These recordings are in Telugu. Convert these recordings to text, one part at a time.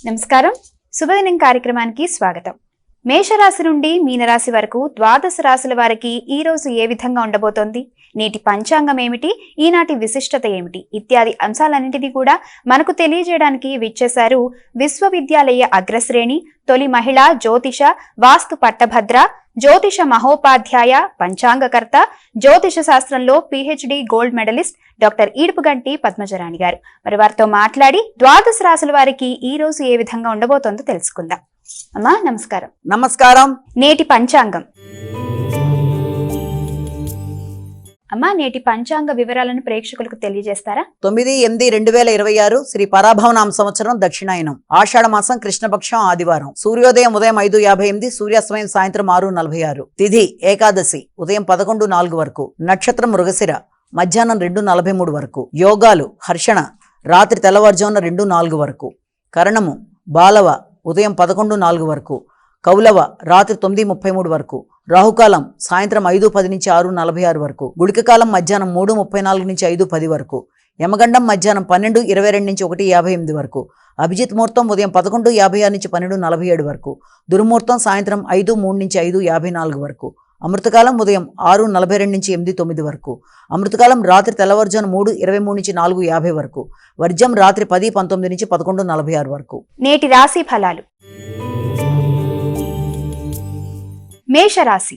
నమస్కారం. శుభదినం కార్యక్రమానికి స్వాగతం. మేషరాశి నుండి మీనరాశి వరకు ద్వాదశ రాశుల వారికి ఈ రోజు ఏ విధంగా ఉండబోతోంది, నేటి పంచాంగం ఏమిటి, ఈనాటి విశిష్టత ఏమిటి ఇత్యాది అంశాలన్నింటినీ కూడా మనకు తెలియజేయడానికి విచ్చేశారు విశ్వవిద్యాలయ అగ్రశ్రేణి తొలి మహిళా జ్యోతిష వాస్తు పట్టభద్ర జ్యోతిష మహోపాధ్యాయ పంచాంగకర్త జ్యోతిష శాస్త్రంలో PhD gold medallist doctor Edupuganti పద్మజరాణి గారు. మరి వారితో మాట్లాడి ద్వాదశ రాశుల వారికి ఈ రోజు ఏ విధంగా ఉండబోతోందో తెలుసుకుందాం. అమ్మా నమస్కారం. నమస్కారం. నేటి పంచాంగం. అమ్మా నేటి పంచాంగ వివరాలను ప్రేక్షకులకు తెలియజేస్తారా? 9/8/2026 శ్రీ పరాభవనామ సంవత్సరం దక్షిణాయనం ఆషాఢ మాసం కృష్ణపక్షం ఆదివారం. సూర్యోదయం ఉదయం 5:58, సూర్యాస్తమయం సాయంత్రం 6:46. తిథి ఏకాదశి ఉదయం 11:04 వరకు. నక్షత్రం మృగశిర మధ్యాహ్నం 2:43 వరకు. యోగాలు హర్షణ రాత్రి తెల్లవారుజామున 2:04 వరకు. కరణము బాలవ ఉదయం 11:04 వరకు. కౌలవ రాత్రి 9:33 వరకు. రాహుకాలం సాయంత్రం 5:10 నుంచి 6:46 వరకు. గుళికకాలం మధ్యాహ్నం 3:34 నుంచి 5:10 వరకు. యమగండం మధ్యాహ్నం 12:22 నుంచి 1:58 వరకు. అభిజిత్ ముహూర్తం ఉదయం 11:56 నుంచి 12:47 వరకు. దుర్ముహూర్తం సాయంత్రం 5:03 నుంచి 5:54 వరకు. అమృతకాలం ఉదయం 6:42 నుంచి 8:09 వరకు. అమృతకాలం రాత్రి తెల్లవారుజామున 3:23 నుంచి 4:50 వరకు. వర్జం రాత్రి 10:19 నుంచి 11:46 వరకు. నేటి రాశి ఫలాలు. మేషరాశి.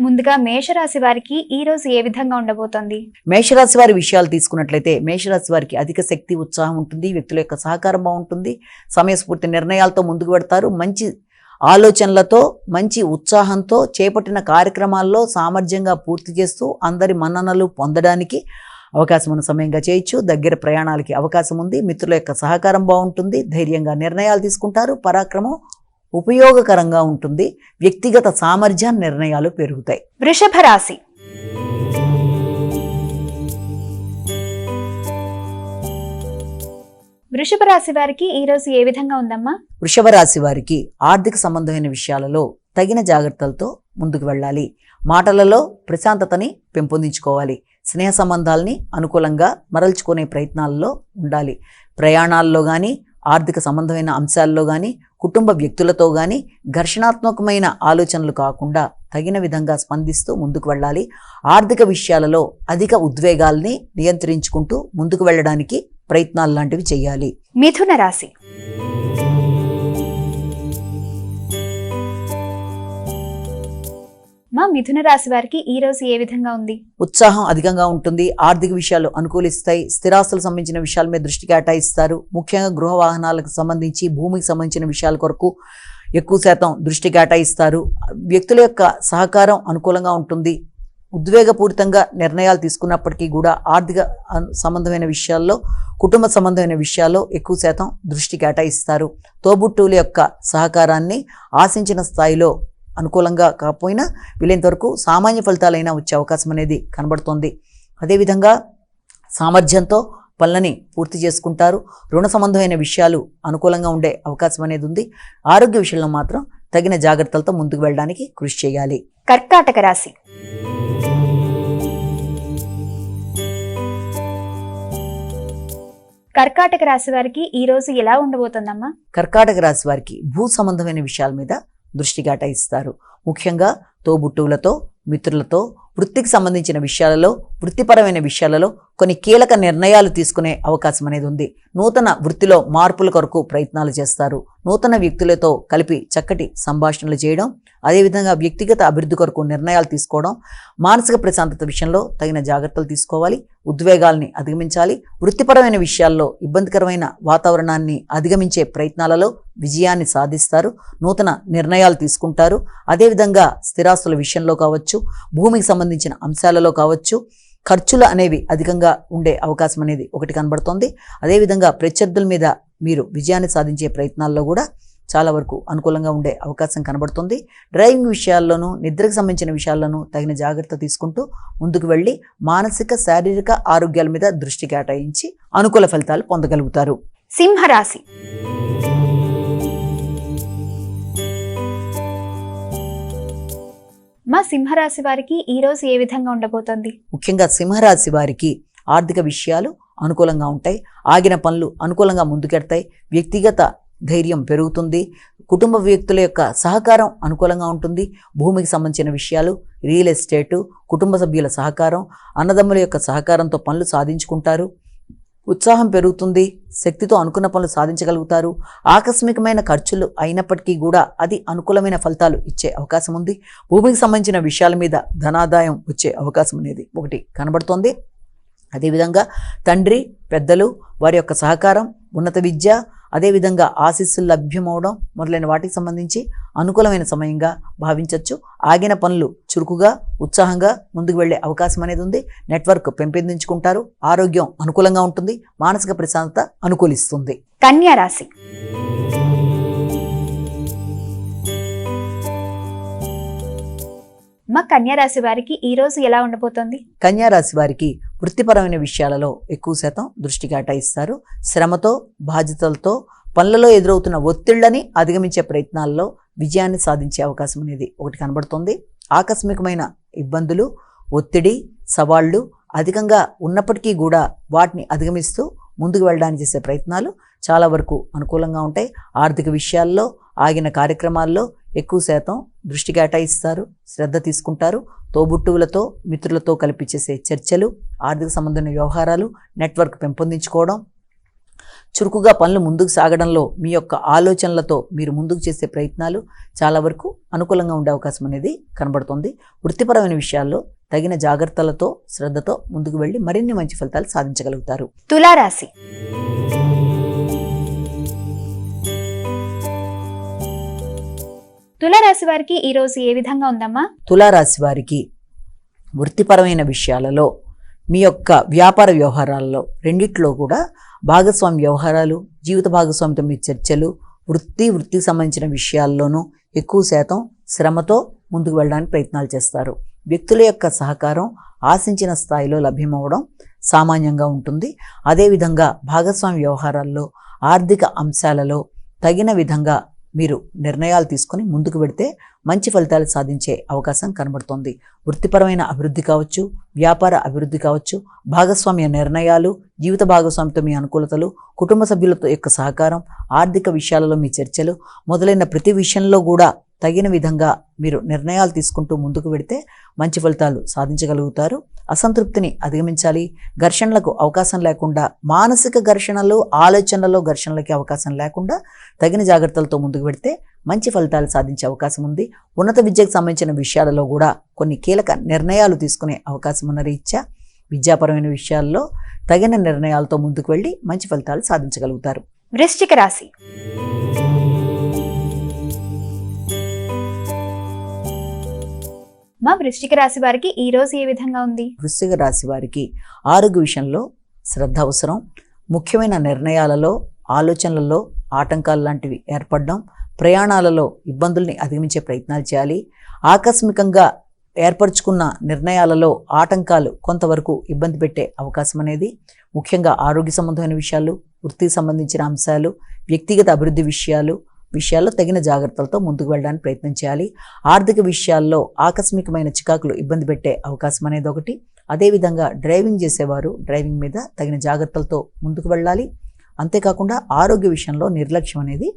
ముందుగా మేషరాశి వారికి ఈ రోజు ఏ విధంగా ఉండబోతోంది? మేషరాశి వారి విషయాలు తీసుకున్నట్లయితే మేషరాశి వారికి అధిక శక్తి ఉత్సాహం ఉంటుంది. వ్యక్తుల యొక్క సహకారం బాగుంటుంది. సమయస్ఫూర్తి నిర్ణయాలతో ముందుకు పెడతారు. మంచి ఆలోచనలతో మంచి ఉత్సాహంతో చేపట్టిన కార్యక్రమాల్లో సామర్థ్యంగా పూర్తి చేస్తూ అందరి మన్ననలు పొందడానికి అవకాశం ఉన్న సమయంగా చేయొచ్చు. దగ్గర ప్రయాణాలకి అవకాశం ఉంది. మిత్రుల యొక్క సహకారం బాగుంటుంది. ధైర్యంగా నిర్ణయాలు తీసుకుంటారు. పరాక్రమం ఉపయోగకరంగా ఉంటుంది. వ్యక్తిగత సామర్థ్య నిర్ణయాలు పెరుగుతాయి. వృషభ రాశి. వృషభ రాశి వారికి ఈ రోజు ఏ విధంగా ఉందమ్మా? వృషభ రాశి వారికి ఆర్థిక సంబంధమైన విషయాలలో తగిన జాగ్రత్తలతో ముందుకు వెళ్ళాలి. మాటలలో ప్రశాంతతని పెంపొందించుకోవాలి. స్నేహ సంబంధాలని అనుకూలంగా మరల్చుకునే ప్రయత్నాల్లో ఉండాలి. ప్రయాణాల్లో కానీ ఆర్థిక సంబంధమైన అంశాల్లో కానీ కుటుంబ వ్యక్తులతో కానీ ఘర్షణాత్మకమైన ఆలోచనలు కాకుండా తగిన విధంగా స్పందిస్తూ ముందుకు వెళ్ళాలి. ఆర్థిక విషయాలలో అధిక ఉద్వేగాల్ని నియంత్రించుకుంటూ ముందుకు వెళ్ళడానికి ప్రయత్నాలు లాంటివి చేయాలి. మిథున రాశి. మిథున రాశి వారికి ఈ రోజు ఏ విధంగా ఉంది? ఉత్సాహం అధికంగా ఉంటుంది. ఆర్థిక విషయాలు అనుకూలిస్తాయి. స్థిరాస్తులకు సంబంధించిన విషయాల మీద దృష్టి కేటాయిస్తారు. ముఖ్యంగా గృహ వాహనాలకు సంబంధించి భూమికి సంబంధించిన విషయాల కొరకు ఎక్కువ శాతం దృష్టి కేటాయిస్తారు. వ్యక్తుల యొక్క సహకారం అనుకూలంగా ఉంటుంది. ఉద్వేగపూరితంగా నిర్ణయాలు తీసుకున్నప్పటికీ కూడా ఆర్థిక సంబంధమైన విషయాల్లో కుటుంబ సంబంధమైన విషయాల్లో ఎక్కువ శాతం దృష్టి కేటాయిస్తారు. తోబుట్టువుల యొక్క సహకారాన్ని ఆశించిన స్థాయిలో అనుకూలంగా కాకపోయినా వీలైనంత వరకు సామాన్య ఫలితాలైనా వచ్చే అవకాశం అనేది కనబడుతోంది. అదేవిధంగా సామర్థ్యంతో పనులని పూర్తి చేసుకుంటారు. రుణ సంబంధమైన విషయాలు అనుకూలంగా ఉండే అవకాశం అనేది ఉంది. ఆరోగ్య విషయంలో మాత్రం తగిన జాగ్రత్తలతో ముందుకు వెళ్ళడానికి కృషి చేయాలి. కర్కాటక రాశి. కర్కాటక రాశి వారికి ఈ రోజు ఎలా ఉండబోతుందమ్మా? కర్కాటక రాశి వారికి భూ సంబంధమైన విషయాల మీద దృష్టి కేటాయిస్తారు. ముఖ్యంగా తోబుట్టువులతో మిత్రులతో వృత్తికి సంబంధించిన విషయాలలో వృత్తిపరమైన విషయాలలో కొన్ని కీలక నిర్ణయాలు తీసుకునే అవకాశం అనేది ఉంది. నూతన వృత్తిలో మార్పుల కొరకు ప్రయత్నాలు చేస్తారు. నూతన వ్యక్తులతో కలిపి చక్కటి సంభాషణలు చేయడం, అదేవిధంగా వ్యక్తిగత అభివృద్ధి కొరకు నిర్ణయాలు తీసుకోవడం, మానసిక ప్రశాంతత విషయంలో తగిన జాగ్రత్తలు తీసుకోవాలి. ఉద్వేగాల్ని అధిగమించాలి. వృత్తిపరమైన విషయాల్లో ఇబ్బందికరమైన వాతావరణాన్ని అధిగమించే ప్రయత్నాలలో విజయాన్ని సాధిస్తారు. నూతన నిర్ణయాలు తీసుకుంటారు. అదేవిధంగా స్థిరాస్తుల విషయంలో కావచ్చు, భూమికి సంబంధించిన అంశాలలో కావచ్చు, ఖర్చులు అనేవి అధికంగా ఉండే అవకాశం అనేది ఒకటి కనబడుతోంది. అదేవిధంగా ప్రత్యర్థుల మీద మీరు విజయాన్ని సాధించే ప్రయత్నాల్లో కూడా చాలా వరకు అనుకూలంగా ఉండే అవకాశం కనబడుతుంది. డ్రైవింగ్ విషయాల్లోనూ నిద్రకు సంబంధించిన విషయాల్లోనూ తగిన జాగ్రత్త తీసుకుంటూ ముందుకు వెళ్ళి మానసిక శారీరక ఆరోగ్యాల మీద దృష్టి కేటాయించి అనుకూల ఫలితాలు పొందగలుగుతారు. సింహరాశి. మా సింహరాశి వారికి ఈ రోజు ఏ విధంగా ఉండబోతోంది? ముఖ్యంగా సింహరాశి వారికి ఆర్థిక విషయాలు అనుకూలంగా ఉంటాయి. ఆగిన పనులు అనుకూలంగా ముందుకెడతాయి. వ్యక్తిగత ధైర్యం పెరుగుతుంది. కుటుంబ వ్యక్తుల యొక్క సహకారం అనుకూలంగా ఉంటుంది. భూమికి సంబంధించిన విషయాలు, రియల్ ఎస్టేటు, కుటుంబ సభ్యుల సహకారం, అన్నదమ్ముల యొక్క సహకారంతో పనులు సాధించుకుంటారు. ఉత్సాహం పెరుగుతుంది. శక్తితో అనుకున్న పనులు సాధించగలుగుతారు. ఆకస్మికమైన ఖర్చులు అయినప్పటికీ కూడా అది అనుకూలమైన ఫలితాలు ఇచ్చే అవకాశం ఉంది. భూమికి సంబంధించిన విషయాల మీద ధనాదాయం వచ్చే అవకాశం అనేది ఒకటి కనబడుతోంది. అదేవిధంగా తండ్రి, పెద్దలు, వారి యొక్క సహకారం, ఉన్నత విద్య, అదేవిధంగా ఆశీస్సులు లభ్యమవడం మొదలైన వాటికి సంబంధించి అనుకూలమైన సమయంగా భావించవచ్చు. ఆగిన పనులు చురుకుగా, ఉత్సాహంగా ముందుకు వెళ్లే అవకాశం అనేది ఉంది. నెట్వర్క్ పెంపొందించుకుంటారు. ఆరోగ్యం అనుకూలంగా ఉంటుంది. మానసిక ప్రశాంతత అనుకూలిస్తుంది. కన్యా రాశి. మా కన్యా రాశి వారికి ఈ రోజు ఎలా ఉండబోతోంది? కన్యా రాశి వారికి వృత్తిపరమైన విషయాలలో ఎక్కువ శాతం దృష్టి కేటాయిస్తారు. శ్రమతో, బాధ్యతలతో, పనులలో ఎదురవుతున్న ఒత్తిళ్లని అధిగమించే ప్రయత్నాల్లో విజయాన్ని సాధించే అవకాశం అనేది ఒకటి కనబడుతుంది. ఆకస్మికమైన ఇబ్బందులు, ఒత్తిడి, సవాళ్లు అధికంగా ఉన్నప్పటికీ కూడా వాటిని అధిగమిస్తూ ముందుకు వెళ్ళడానికి చేసే ప్రయత్నాలు చాలా వరకు అనుకూలంగా ఉంటాయి. ఆర్థిక విషయాల్లో, ఆగిన కార్యక్రమాల్లో ఎక్కువ శాతం దృష్టి కేటాయిస్తారు, శ్రద్ధ తీసుకుంటారు. తోబుట్టువులతో, మిత్రులతో కలిపి చేసే చర్చలు, ఆర్థిక సంబంధమైన వ్యవహారాలు, నెట్వర్క్ పెంపొందించుకోవడం, చురుకుగా పనులు ముందుకు సాగడంలో మీ యొక్క ఆలోచనలతో మీరు ముందుకు చేసే ప్రయత్నాలు చాలా వరకు అనుకూలంగా ఉండే అవకాశం అనేది కనబడుతుంది. వృత్తిపరమైన విషయాల్లో తగిన జాగ్రత్తలతో, శ్రద్ధతో ముందుకు వెళ్ళి మరిన్ని మంచి ఫలితాలు సాధించగలుగుతారు. తులారాశి. తులారాశి వారికి ఈ రోజు ఏ విధంగా ఉందమ్మా? తులారాశి వారికి వృత్తిపరమైన విషయాలలో, మీ యొక్క వ్యాపార వ్యవహారాల్లో రెండిట్లో కూడా భాగస్వామి వ్యవహారాలు, జీవిత భాగస్వామితో మీ చర్చలు, వృత్తికి సంబంధించిన విషయాల్లోనూ ఎక్కువ శాతం శ్రమతో ముందుకు వెళ్ళడానికి ప్రయత్నాలు చేస్తారు. వ్యక్తుల యొక్క సహకారం ఆశించిన స్థాయిలో లభ్యమవడం సామాన్యంగా ఉంటుంది. అదేవిధంగా భాగస్వామి వ్యవహారాల్లో, ఆర్థిక అంశాలలో తగిన విధంగా మీరు నిర్ణయాలు తీసుకొని ముందుకు వెడితే మంచి ఫలితాలు సాధించే అవకాశం కనబడుతోంది. వృత్తిపరమైన అభివృద్ధి కావచ్చు, వ్యాపార అభివృద్ధి కావచ్చు, భాగస్వామ్య నిర్ణయాలు, జీవిత భాగస్వామితో మీ అనుకూలతలు, కుటుంబ సభ్యులతో యొక్క సహకారం, ఆర్థిక విషయాలలో మీ చర్చలు మొదలైన ప్రతి విషయంలో కూడా తగిన విధంగా మీరు నిర్ణయాలు తీసుకుంటూ ముందుకు వెడితే మంచి ఫలితాలు సాధించగలుగుతారు. అసంతృప్తిని అధిగమించాలి. ఘర్షణలకు అవకాశం లేకుండా, మానసిక ఘర్షణలు, ఆలోచనలలో ఘర్షణలకి అవకాశం లేకుండా తగిన జాగ్రత్తలతో ముందుకు వెడితే మంచి ఫలితాలు సాధించే అవకాశం ఉంది. ఉన్నత విద్యకు సంబంధించిన విషయాలలో కూడా కొన్ని కీలక నిర్ణయాలు తీసుకునే అవకాశం ఉన్న రీత్యా విద్యాపరమైన విషయాల్లో తగిన నిర్ణయాలతో ముందుకు వెళ్ళి మంచి ఫలితాలు సాధించగలుగుతారు. వృశ్చిక రాశి. మా వృశ్చిక రాశి వారికి ఈ రోజు ఏ విధంగా ఉంది? వృశ్చిక రాశి వారికి ఆరోగ్య విషయంలో శ్రద్ధ అవసరం. ముఖ్యమైన నిర్ణయాలలో, ఆలోచనలలో ఆటంకాలు లాంటివి ఏర్పడడం, ప్రయాణాలలో ఇబ్బందుల్ని అధిగమించే ప్రయత్నాలు చేయాలి. ఆకస్మికంగా ఏర్పరచుకున్న నిర్ణయాలలో ఆటంకాలు కొంతవరకు ఇబ్బంది పెట్టే అవకాశం అనేది ముఖ్యంగా ఆరోగ్య సంబంధమైన విషయాలు, వృత్తికి సంబంధించిన అంశాలు, వ్యక్తిగత అభివృద్ధి విషయాల్లో తగిన జాగ్రత్తలతో ముందుకు వెళ్ళడానికి ప్రయత్నం చేయాలి. ఆర్థిక విషయాల్లో ఆకస్మికమైన చికాకులు ఇబ్బంది పెట్టే అవకాశం అనేది ఒకటి. అదేవిధంగా డ్రైవింగ్ చేసేవారు డ్రైవింగ్ మీద తగిన జాగ్రత్తలతో ముందుకు వెళ్ళాలి. అంతేకాకుండా ఆరోగ్య విషయంలో నిర్లక్ష్యం అనేది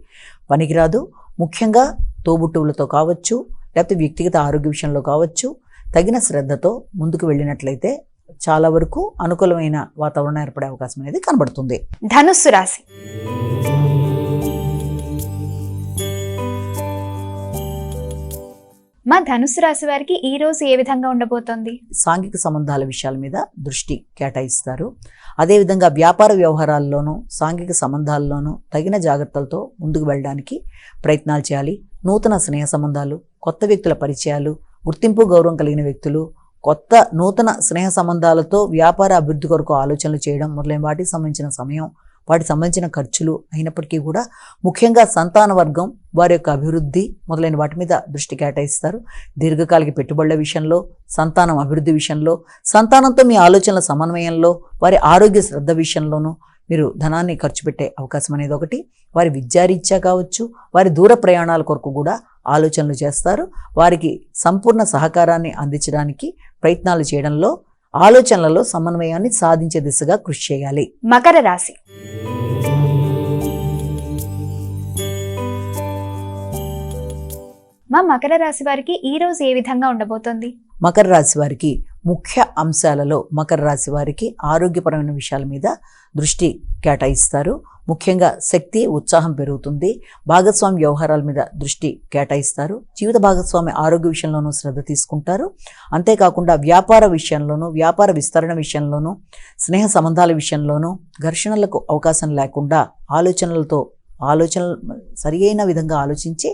పనికిరాదు. ముఖ్యంగా తోబుట్టువులతో కావచ్చు, లేకపోతే వ్యక్తిగత ఆరోగ్య విషయంలో కావచ్చు, తగిన శ్రద్ధతో ముందుకు వెళ్ళినట్లయితే చాలా వరకు అనుకూలమైన వాతావరణం ఏర్పడే అవకాశం అనేది కనబడుతుంది. ధనుస్సు రాశి. మా ధనుస్సు రాశి వారికి ఈ రోజు ఏ విధంగా ఉండబోతోంది? సాంఘిక సంబంధాల విషయాల మీద దృష్టి కేటాయిస్తారు. అదేవిధంగా వ్యాపార వ్యవహారాల్లోనూ, సాంఘిక సంబంధాల్లోనూ తగిన జాగ్రత్తలతో ముందుకు వెళ్ళడానికి ప్రయత్నాలు చేయాలి. నూతన స్నేహ సంబంధాలు, కొత్త వ్యక్తుల పరిచయాలు, గుర్తింపు గౌరవం కలిగిన వ్యక్తులు, నూతన స్నేహ సంబంధాలతో వ్యాపార అభివృద్ధి కొరకు ఆలోచనలు చేయడం మొదలైన వాటికి సంబంధించిన సమయం, వాటికి సంబంధించిన ఖర్చులు అయినప్పటికీ కూడా ముఖ్యంగా సంతాన వర్గం వారి యొక్క అభివృద్ధి మొదలైన వాటి మీద దృష్టి కేటాయిస్తారు. దీర్ఘకాలిక పెట్టుబడుల విషయంలో, సంతానం అభివృద్ధి విషయంలో, సంతానంతో మీ ఆలోచనల సమన్వయంలో, వారి ఆరోగ్య శ్రద్ధ విషయంలోనూ మీరు ధనాన్ని ఖర్చు పెట్టే అవకాశం అనేది ఒకటి. వారి విద్యారీత్యా కావచ్చు, వారి దూర ప్రయాణాల కొరకు కూడా ఆలోచనలు చేస్తారు. వారికి సంపూర్ణ సహకారాన్ని అందించడానికి ప్రయత్నాలు చేయడంలో, ఆలోచనలలో సమన్వయాన్ని సాధించే దిశగా కృషి చేయాలి. మకర రాశి. మా మకర రాశి వారికి ఈ రోజు ఏ విధంగా ఉండబోతోంది? మకర రాశి వారికి ముఖ్య అంశాలలో మకర రాశి వారికి ఆరోగ్యపరమైన విషయాల మీద దృష్టి కేటాయిస్తారు. ముఖ్యంగా శక్తి, ఉత్సాహం పెరుగుతుంది. భాగస్వామి వ్యవహారాల మీద దృష్టి కేటాయిస్తారు. జీవిత భాగస్వామి ఆరోగ్య విషయంలోనూ శ్రద్ధ తీసుకుంటారు. అంతేకాకుండా వ్యాపార విషయంలోనూ, వ్యాపార విస్తరణ విషయంలోనూ, స్నేహ సంబంధాల విషయంలోనూ ఘర్షణలకు అవకాశం లేకుండా ఆలోచనలు సరి అయిన విధంగా ఆలోచించి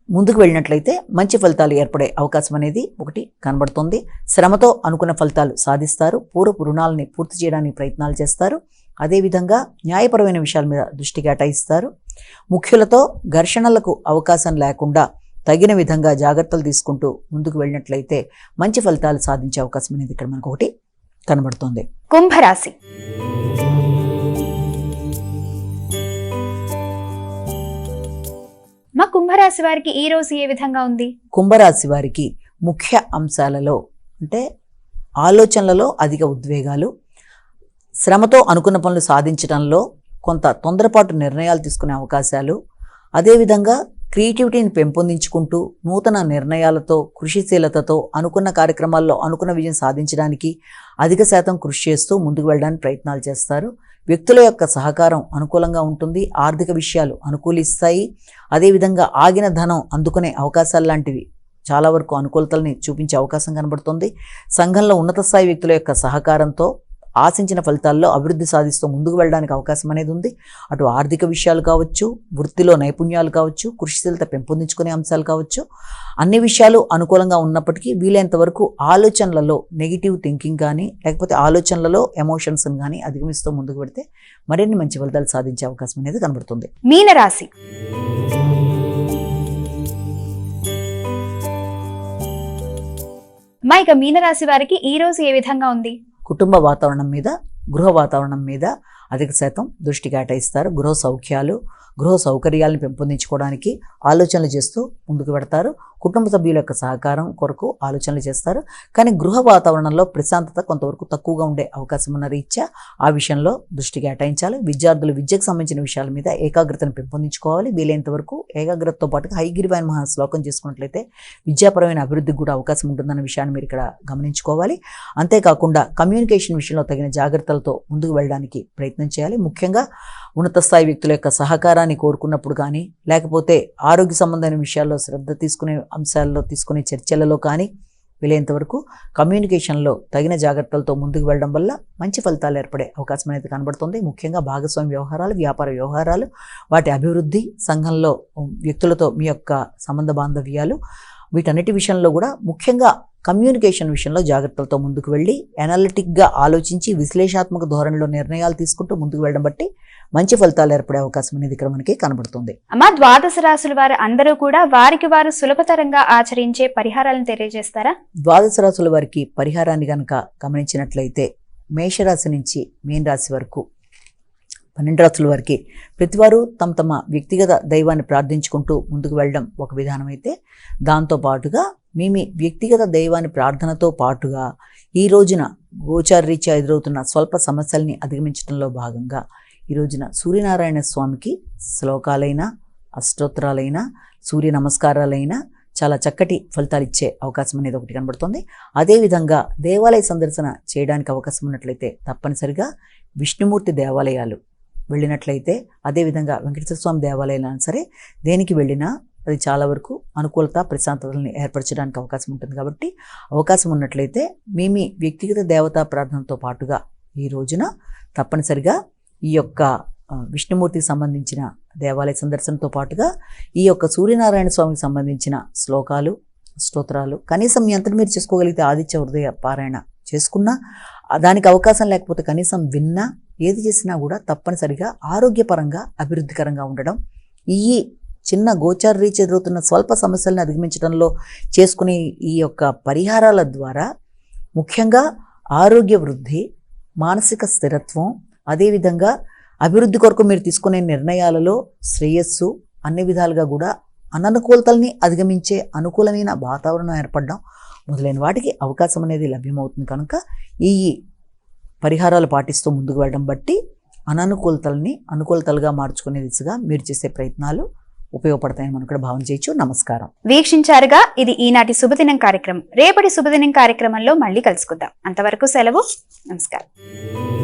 ముందుకు వెళ్ళినట్లయితే మంచి ఫలితాలు ఏర్పడే అవకాశం అనేది ఒకటి కనబడుతుంది. శ్రమతో అనుకున్న ఫలితాలు సాధిస్తారు. పూర్వపు రుణాలని పూర్తి చేయడానికి ప్రయత్నాలు చేస్తారు. అదేవిధంగా న్యాయపరమైన విషయాల మీద దృష్టి కేటాయిస్తారు. ముఖ్యులతో ఘర్షణలకు అవకాశం లేకుండా తగిన విధంగా జాగ్రత్తలు తీసుకుంటూ ముందుకు వెళ్ళినట్లయితే మంచి ఫలితాలు సాధించే అవకాశం అనేది ఇక్కడ మనకు ఒకటి కనబడుతుంది. కుంభరాశి. మా కుంభరాశి వారికి ఈ రోజు ఏ విధంగా ఉంది? కుంభరాశి వారికి ముఖ్య అంశాలలో అంటే ఆలోచనలలో అధిక ఉద్వేగాలు, శ్రమతో అనుకున్న పనులు సాధించడంలో కొంత తొందరపాటు నిర్ణయాలు తీసుకునే అవకాశాలు, అదేవిధంగా క్రియేటివిటీని పెంపొందించుకుంటూ నూతన నిర్ణయాలతో, కృషిశీలతతో అనుకున్న కార్యక్రమాల్లో అనుకున్న విజయం సాధించడానికి అధిక శాతం కృషి చేస్తూ ముందుకు వెళ్ళడానికి ప్రయత్నాలు చేస్తారు. వ్యక్తుల యొక్క సహకారం అనుకూలంగా ఉంటుంది. ఆర్థిక విషయాలు అనుకూలిస్తాయి. అదేవిధంగా ఆగిన ధనం అందుకునే అవకాశాలు లాంటివి చాలా వరకు అనుకూలతల్ని చూపించే అవకాశం కనబడుతుంది. సంఘంలో ఉన్నత స్థాయి వ్యక్తుల యొక్క సహకారంతో ఆశించిన ఫలితాల్లో అభివృద్ధి సాధిస్తూ ముందుకు వెళ్ళడానికి అవకాశం అనేది ఉంది. అటు ఆర్థిక విషయాలు కావచ్చు, వృత్తిలో నైపుణ్యాలు కావచ్చు, కృషిశీలత పెంపొందించుకునే అంశాలు కావచ్చు, అన్ని విషయాలు అనుకూలంగా ఉన్నప్పటికీ వీలైనంత వరకు ఆలోచనలలో నెగిటివ్ థింకింగ్ కానీ లేకపోతే ఆలోచనలలో ఎమోషన్స్ని కానీ అధిగమిస్తూ ముందుకు పెడితే మరిన్ని మంచి ఫలితాలు సాధించే అవకాశం అనేది కనబడుతుంది. మీనరాశి. ఇక మీనరాశి వారికి ఈ రోజు ఏ విధంగా ఉంది? కుటుంబ వాతావరణం మీద, గృహ వాతావరణం మీద అధిక శాతం దృష్టి కేటాయిస్తారు. గృహ సౌఖ్యాలు, గృహ సౌకర్యాలను పెంపొందించుకోవడానికి ఆలోచనలు చేస్తూ ముందుకు పెడతారు. కుటుంబ సభ్యుల యొక్క సహకారం కొరకు ఆలోచనలు చేస్తారు. కానీ గృహ వాతావరణంలో ప్రశాంతత కొంతవరకు తక్కువగా ఉండే అవకాశం ఉన్న రీత్యా ఆ విషయంలో దృష్టి కేటాయించాలి. విద్యార్థులు విద్యకు సంబంధించిన విషయాల మీద ఏకాగ్రతను పెంపొందించుకోవాలి. వీలైనంత వరకు ఏకాగ్రతతో పాటుగా హయగ్రీవాయన మహా శ్లోకం చేసుకున్నట్లయితే విద్యాపరమైన అభివృద్ధికి కూడా అవకాశం ఉంటుందన్న విషయాన్ని మీరు ఇక్కడ గమనించుకోవాలి. అంతేకాకుండా కమ్యూనికేషన్ విషయంలో తగిన జాగ్రత్తలతో ముందుకు వెళ్ళడానికి ప్రయత్నం చేయాలి. ముఖ్యంగా ఉన్నత స్థాయి వ్యక్తుల యొక్క సహకారాన్ని కోరుకున్నప్పుడు కానీ లేకపోతే ఆరోగ్య సంబంధమైన విషయాల్లో శ్రద్ధ తీసుకునే అంశాల్లో తీసుకునే చర్చలలో కానీ వీలైనంత వరకు కమ్యూనికేషన్లో తగిన జాగ్రత్తలతో ముందుకు వెళ్ళడం వల్ల మంచి ఫలితాలు ఏర్పడే అవకాశం అనేది కనబడుతుంది. ముఖ్యంగా భాగస్వామి వ్యవహారాలు, వ్యాపార వ్యవహారాలు, వాటి అభివృద్ధి, సంఘంలో వ్యక్తులతో మీ యొక్క సంబంధ బాంధవ్యాలు, వీటన్నిటి విషయంలో కూడా ముఖ్యంగా కమ్యూనికేషన్ విషయంలో జాగ్రత్తలతో ముందుకు వెళ్ళి ఎనాలిటిక్గా ఆలోచించి విశ్లేషాత్మక ధోరణిలో నిర్ణయాలు తీసుకుంటూ ముందుకు వెళ్ళడం బట్టి మంచి ఫలితాలు ఏర్పడే అవకాశం అనేది ఇక్కడ మనకి కనబడుతుంది. ద్వాదశ రాశుల వారు అందరూ కూడా వారికి వారు సులభతరంగా ఆచరించే పరిహారాలను తెలియజేస్తారా? ద్వాదశ రాశుల వారికి పరిహారాన్ని కనుక గమనించినట్లయితే మేషరాశి నుంచి మీన రాశి వరకు 12 రాశుల వారికి ప్రతివారు తమ వ్యక్తిగత దైవాన్ని ప్రార్థించుకుంటూ ముందుకు వెళ్ళడం ఒక విధానం అయితే, దాంతోపాటుగా మీ వ్యక్తిగత దైవాన్ని ప్రార్థనతో పాటుగా ఈ రోజున గోచారరీత్యా ఎదురవుతున్న స్వల్ప సమస్యల్ని అధిగమించడంలో భాగంగా ఈ రోజున సూర్యనారాయణ స్వామికి శ్లోకాలైన, అష్టోత్తరాలైన, సూర్య నమస్కారాలైన చాలా చక్కటి ఫలితాలు ఇచ్చే అవకాశం అనేది ఒకటి కనబడుతుంది. అదేవిధంగా దేవాలయ సందర్శన చేయడానికి అవకాశం ఉన్నట్లయితే తప్పనిసరిగా విష్ణుమూర్తి దేవాలయాలు వెళ్ళినట్లయితే, అదేవిధంగా వెంకటేశ్వర స్వామి దేవాలయాలైనా సరే దేనికి వెళ్ళినా అది చాలా వరకు అనుకూలత, ప్రశాంతతల్ని ఏర్పరచడానికి అవకాశం ఉంటుంది. కాబట్టి అవకాశం ఉన్నట్లయితే మీ వ్యక్తిగత దేవతా ప్రార్థనతో పాటుగా ఈ రోజున తప్పనిసరిగా ఈ యొక్క విష్ణుమూర్తికి సంబంధించిన దేవాలయ సందర్శనతో పాటుగా ఈ యొక్క సూర్యనారాయణ స్వామికి సంబంధించిన శ్లోకాలు, స్తోత్రాలు కనీసం మీ అంతటి మీరు చేసుకోగలిగితే ఆదిత్య హృదయ పారాయణ చేసుకున్నా, దానికి అవకాశం లేకపోతే కనీసం విన్నా, ఏది చేసినా కూడా తప్పనిసరిగా ఆరోగ్యపరంగా అభివృద్ధికరంగా ఉండడం, ఈ చిన్న గోచార రీత్యా ఎదురవుతున్న స్వల్ప సమస్యలను అధిగమించడంలో చేసుకునే ఈ యొక్క పరిహారాల ద్వారా ముఖ్యంగా ఆరోగ్య వృద్ధి, మానసిక స్థిరత్వం, అదేవిధంగా అభివృద్ధి కొరకు మీరు తీసుకునే నిర్ణయాలలో శ్రేయస్సు అన్ని విధాలుగా కూడా అననుకూలతల్ని అధిగమించే అనుకూలమైన వాతావరణం ఏర్పడడం మొదలైన వాటికి అవకాశం అనేది లభ్యమవుతుంది. కనుక ఈ పరిహారాలు పాటిస్తూ ముందుకు వెళ్ళడం బట్టి అననుకూలతల్ని అనుకూలతలుగా మార్చుకునే దిశగా మీరు చేసే ప్రయత్నాలు ఉపయోగపడతాయని మనం కూడా భావన చేయొచ్చు. నమస్కారం. వీక్షించారుగా, ఇది ఈనాటి శుభదినం కార్యక్రమం. రేపటి శుభదినం కార్యక్రమంలో మళ్ళీ కలుసుకుందాం. అంతవరకు సెలవు. నమస్కారం.